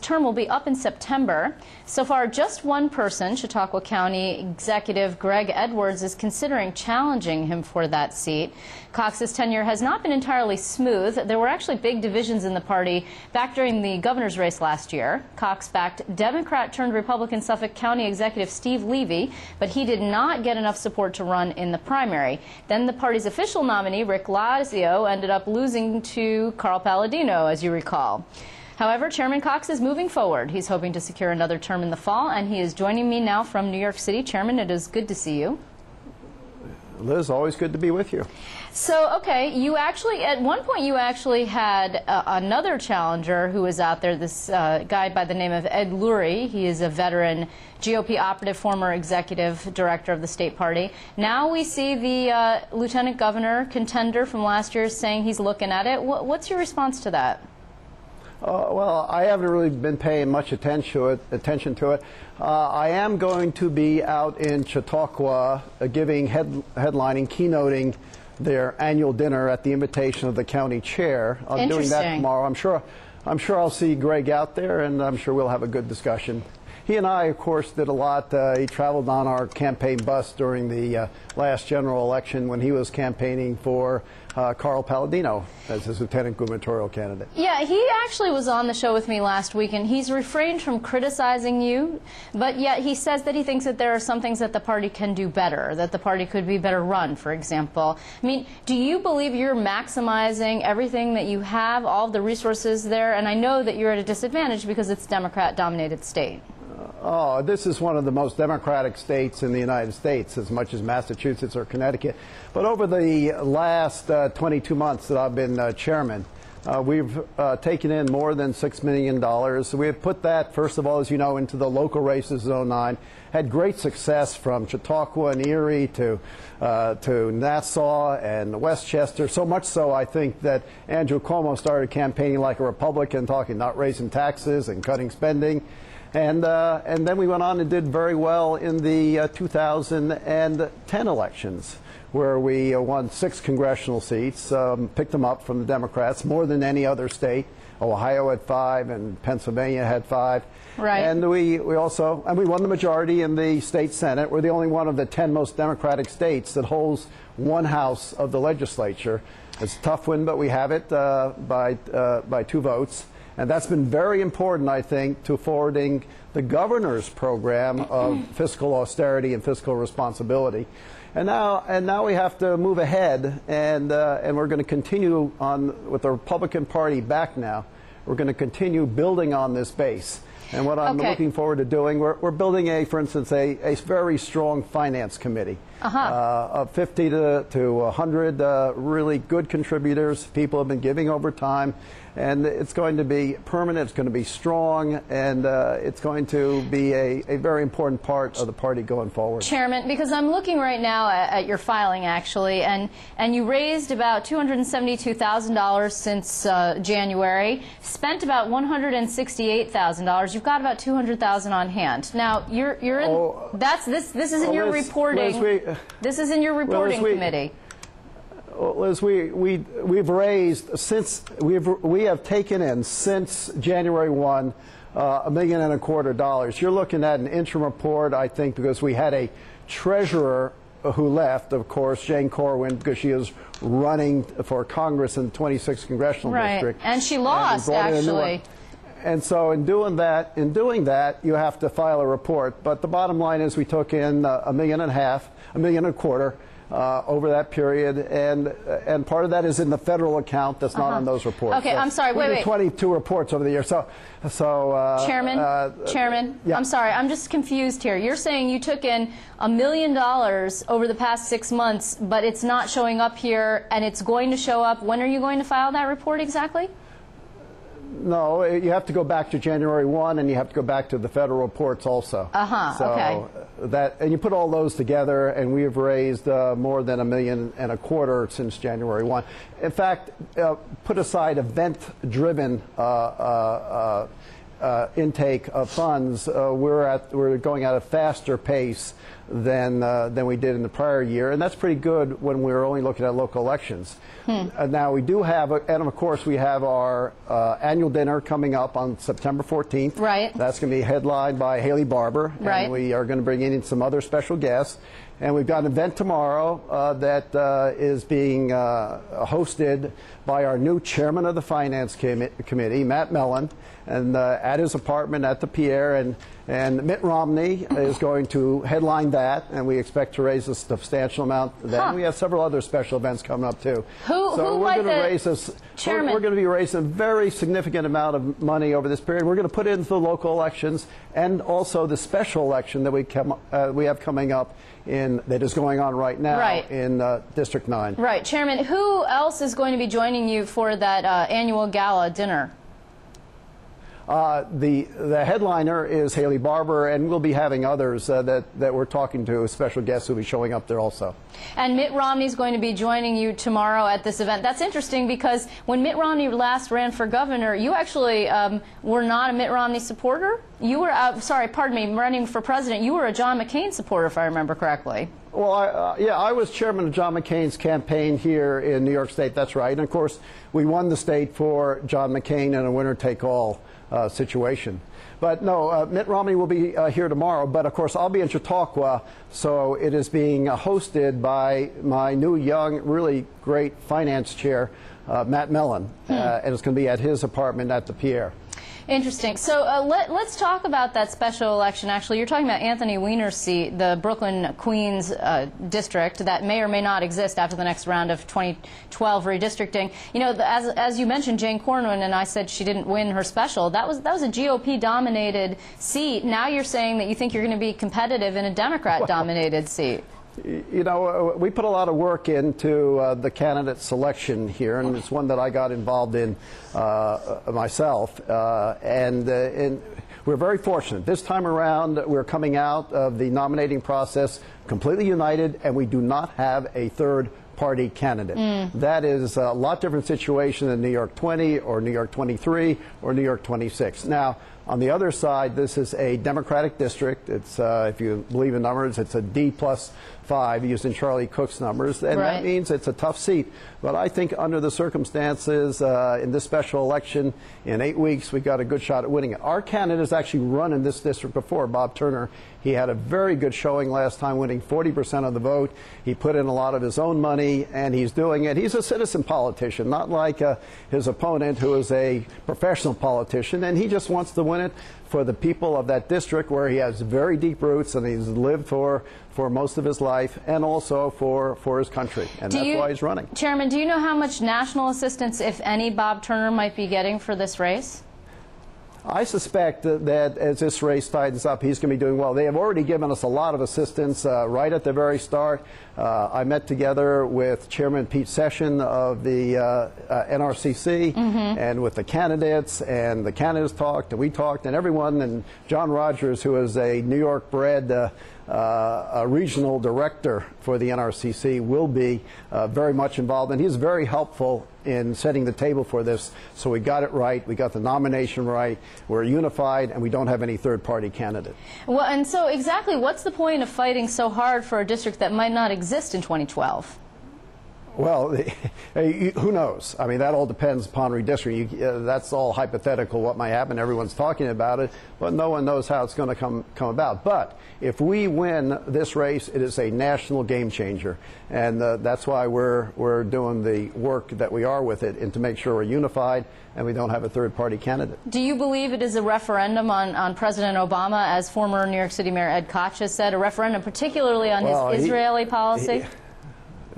term will be up in September. So far, just one person, Chautauqua County Executive Greg Edwards, is considering challenging him for that seat. Cox's tenure has not been entirely smooth. There were actually big divisions in the party back during the governor's race last year. Cox backed Democrat-turned-Republican Suffolk County Executive Steve Levy, but he did not get enough support to run in the primary. Then the party's official nominee, Rick Lazio, ended up losing to Carl Palladino, as you recall. However, Chairman Cox is moving forward. He's hoping to secure another term in the fall, and he is joining me now from New York City. Chairman, it is good to see you. Liz, always good to be with you. So, okay, you actually, at one point you actually had another challenger who was out there, this guy by the name of Ed Lurie. He is a veteran GOP operative, former executive director of the state party. Now we see the lieutenant governor contender from last year saying he's looking at it. What's your response to that? Well, I haven't really been paying much attention to it. I am going to be out in Chautauqua giving headlining, keynoting their annual dinner at the invitation of the county chair. I'm doing that tomorrow. I'm sure I'll see Greg out there, and I'm sure we'll have a good discussion. He and I, of course, did a lot. He traveled on our campaign bus during the last general election when he was campaigning for Carl Palladino as his lieutenant gubernatorial candidate. Yeah, he actually was on the show with me last week, and he's refrained from criticizing you, but yet he says that he thinks that there are some things that the party can do better, that the party could be better run, for example. I mean, do you believe you're maximizing everything that you have, all of the resources there? And I know that you're at a disadvantage because it's a Democrat-dominated state. Oh, this is one of the most democratic states in the United States, as much as Massachusetts or Connecticut. But over the last 22 months that I've been chairman, we've taken in more than $6 million. So we have put that, first of all, as you know, into the local races in '09. Had great success from Chautauqua and Erie to Nassau and Westchester. So much so, I think, that Andrew Cuomo started campaigning like a Republican, talking not raising taxes and cutting spending. And then we went on and did very well in the 2010 elections, where we won 6 congressional seats, picked them up from the Democrats, more than any other state. Ohio had 5, and Pennsylvania had 5. Right. And we won the majority in the state Senate. We're the only one of the 10 most democratic states that holds one house of the legislature. It's a tough win, but we have it by 2 votes. And that's been very important, I think, to forwarding the governor's program of fiscal austerity and fiscal responsibility. And now we have to move ahead, and we're going to continue on with the Republican Party back now. We're going to continue building on this base. And what I'm looking forward to doing, we're building, for instance, a very strong finance committee of 50 to 100 really good contributors. People have been giving over time. And it's going to be permanent, it's going to be strong, and it's going to be a very important part of the party going forward. Chairman, because I'm looking right now at your filing, actually, and you raised about $272,000 since January, spent about $168,000. You've got about $200,000 on hand. Now, you're in, this is in your reporting. This is in your reporting committee. Liz, we've raised we have taken in since January 1 $1.25 million. You're looking at an interim report, I think, because we had a treasurer who left, of course, Jane Corwin, because she is running for Congress in the 26th congressional district, and she lost actually. And so in doing that, you have to file a report. But the bottom line is we took in $1.5 million over that period, and part of that is in the federal account that's not on those reports. Okay, so I'm sorry, we did 22 reports over the year. Chairman, yeah. I'm sorry, I'm just confused here. You're saying you took in $1 million over the past 6 months, but it's not showing up here, and it's going to show up. When are you going to file that report exactly? No, you have to go back to January 1, and you have to go back to the federal reports also. And you put all those together, and we have raised more than $1.25 million since January 1. In fact, put aside event-driven intake of funds, we're going at a faster pace than we did in the prior year, and that's pretty good when we're only looking at local elections. Now we do have, and of course we have our annual dinner coming up on September 14th. Right. That's going to be headlined by Haley Barbour, right. And we are going to bring in some other special guests. And we've got an event tomorrow that is being hosted by our new chairman of the Finance Committee, Matt Mellon, and at his apartment at the Pierre. And Mitt Romney is going to headline that, and we expect to raise a substantial amount then. We have several other special events coming up, too. We're going to be raising a very significant amount of money over this period. We're going to put it into the local elections and also the special election that we have coming up that is going on right now in District 9. Right. Chairman, who else is going to be joining you for that annual gala dinner? The headliner is Haley Barbour, and we'll be having others that we're talking to, special guests who will be showing up there also. And Mitt Romney is going to be joining you tomorrow at this event. That's interesting because when Mitt Romney last ran for governor, you actually were not a Mitt Romney supporter. You were, running for president. You were a John McCain supporter, if I remember correctly. Well, I was chairman of John McCain's campaign here in New York State. That's right. And of course, we won the state for John McCain in a winner-take-all situation. But no, Mitt Romney will be here tomorrow. But of course, I'll be in Chautauqua, so it is being hosted by my new, young, really great finance chair, Matt Mellon, and it's going to be at his apartment at the Pierre. Interesting. So let's talk about that special election. Actually, you're talking about Anthony Weiner's seat, the Brooklyn-Queens district that may or may not exist after the next round of 2012 redistricting. You know, as you mentioned, Jane Cornwin, and I said she didn't win her special. That was a GOP-dominated seat. Now you're saying that you think you're going to be competitive in a Democrat-dominated seat. You know, we put a lot of work into the candidate selection here, and it's one that I got involved in myself. And we're very fortunate. This time around, we're coming out of the nominating process completely united, and we do not have a third-party candidate. That is a lot different situation than New York 20 or New York 23 or New York 26. Now, on the other side, this is a Democratic district. It's, if you believe in numbers, it's a D+5 using Charlie Cook's numbers, and that means it's a tough seat. But I think under the circumstances in this special election, in 8 weeks, we've got a good shot at winning it. Our candidate has actually run in this district before, Bob Turner. He had a very good showing last time, winning 40% of the vote. He put in a lot of his own money, and he's doing it. He's a citizen politician, not like his opponent, who is a professional politician, and he just wants to win it for the people of that district where he has very deep roots and he's lived for most of his life, and also for his country. And that's why he's running. Chairman, do you know how much national assistance, if any, Bob Turner might be getting for this race? I suspect that as this race tightens up, he's going to be doing well. They have already given us a lot of assistance right at the very start. I met together with Chairman Pete Session of the NRCC and with the candidates, and the candidates talked, and we talked, and everyone, and John Rogers, who is a New York-bred a regional director for the NRCC, will be very much involved, and he's very helpful in setting the table for this. So we got it right, we got the nomination right, we're unified, and we don't have any third-party candidate. Well, and so exactly what's the point of fighting so hard for a district that might not exist in 2012? Well, who knows? I mean, that all depends upon redistricting. That's all hypothetical, what might happen. Everyone's talking about it, but no one knows how it's going to come about. But if we win this race, it is a national game changer. And that's why we're doing the work that we are with it, and to make sure we're unified and we don't have a third-party candidate. Do you believe it is a referendum on President Obama, as former New York City Mayor Ed Cox has said, a referendum particularly on his Israeli policy?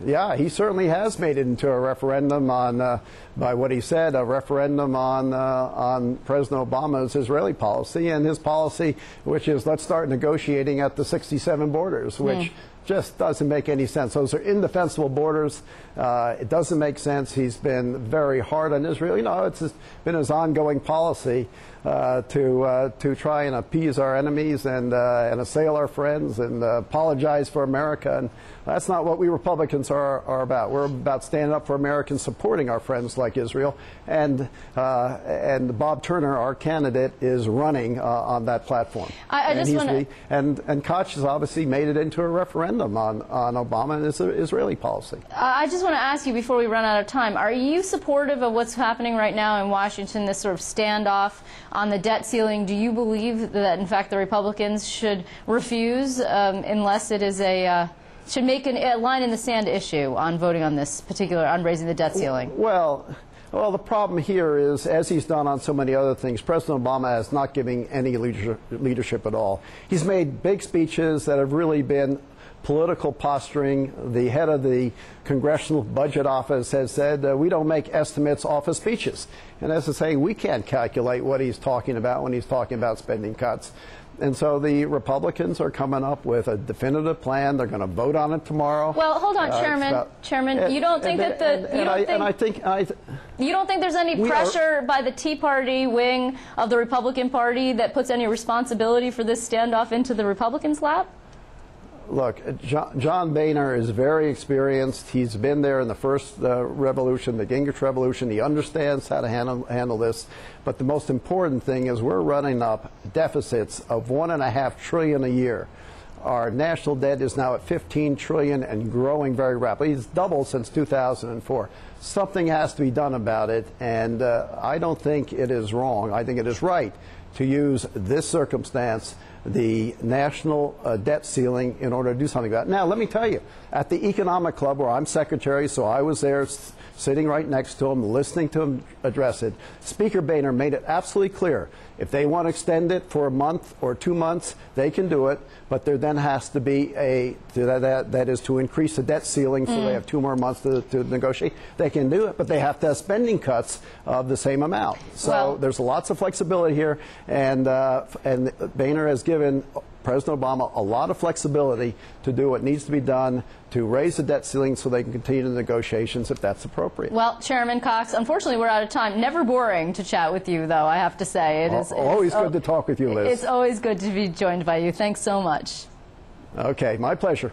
Yeah, he certainly has made it into a referendum on, by what he said, a referendum on President Obama's Israeli policy, and his policy, which is let's start negotiating at the 67 borders, which just doesn't make any sense. Those are indefensible borders. It doesn't make sense. He's been very hard on Israel. You know, it's been his ongoing policy to try and appease our enemies and assail our friends and apologize for America. And that's not what we Republicans are about. We're about standing up for Americans, supporting our friends like Israel. And Bob Turner, our candidate, is running on that platform. I just want to... And Koch has obviously made it into a referendum on Obama and his Israeli policy. I just want to ask you before we run out of time, are you supportive of what's happening right now in Washington, this sort of standoff on the debt ceiling? Do you believe that, in fact, the Republicans should refuse unless it is should make a line in the sand issue on voting on this particular, on raising the debt ceiling? Well, the problem here is, as he's done on so many other things, President Obama is not giving any leadership at all. He's made big speeches that have really been political posturing. The head of the Congressional Budget Office has said we don't make estimates off of speeches. And as I say, we can't calculate what he's talking about when he's talking about spending cuts. And so the Republicans are coming up with a definitive plan. They're going to vote on it tomorrow. Well, hold on, Chairman. You don't think you don't think there's any pressure by the Tea Party wing of the Republican Party that puts any responsibility for this standoff into the Republicans' lap? Look, John Boehner is very experienced. He's been there in the first revolution, the Gingrich Revolution. He understands how to handle this. But the most important thing is we're running up deficits of $1.5 trillion a year. Our national debt is now at $15 trillion and growing very rapidly. It's doubled since 2004. Something has to be done about it, and I don't think it is wrong. I think it is right to use this circumstance, the national debt ceiling, in order to do something about it. Now, let me tell you, at the Economic Club, where I'm secretary, so I was there sitting right next to him, listening to him address it, Speaker Boehner made it absolutely clear. If they want to extend it for a month or 2 months, they can do it, but there then has to be that is to increase the debt ceiling so they have 2 more months to negotiate. They can do it, but they have to have spending cuts of the same amount. So there's lots of flexibility here, and Boehner has given President Obama a lot of flexibility to do what needs to be done to raise the debt ceiling so they can continue the negotiations if that's appropriate. Well, Chairman Cox, unfortunately we're out of time. Never boring to chat with you, though, I have to say. It is always good to talk with you, Liz. It's always good to be joined by you. Thanks so much. Okay, my pleasure.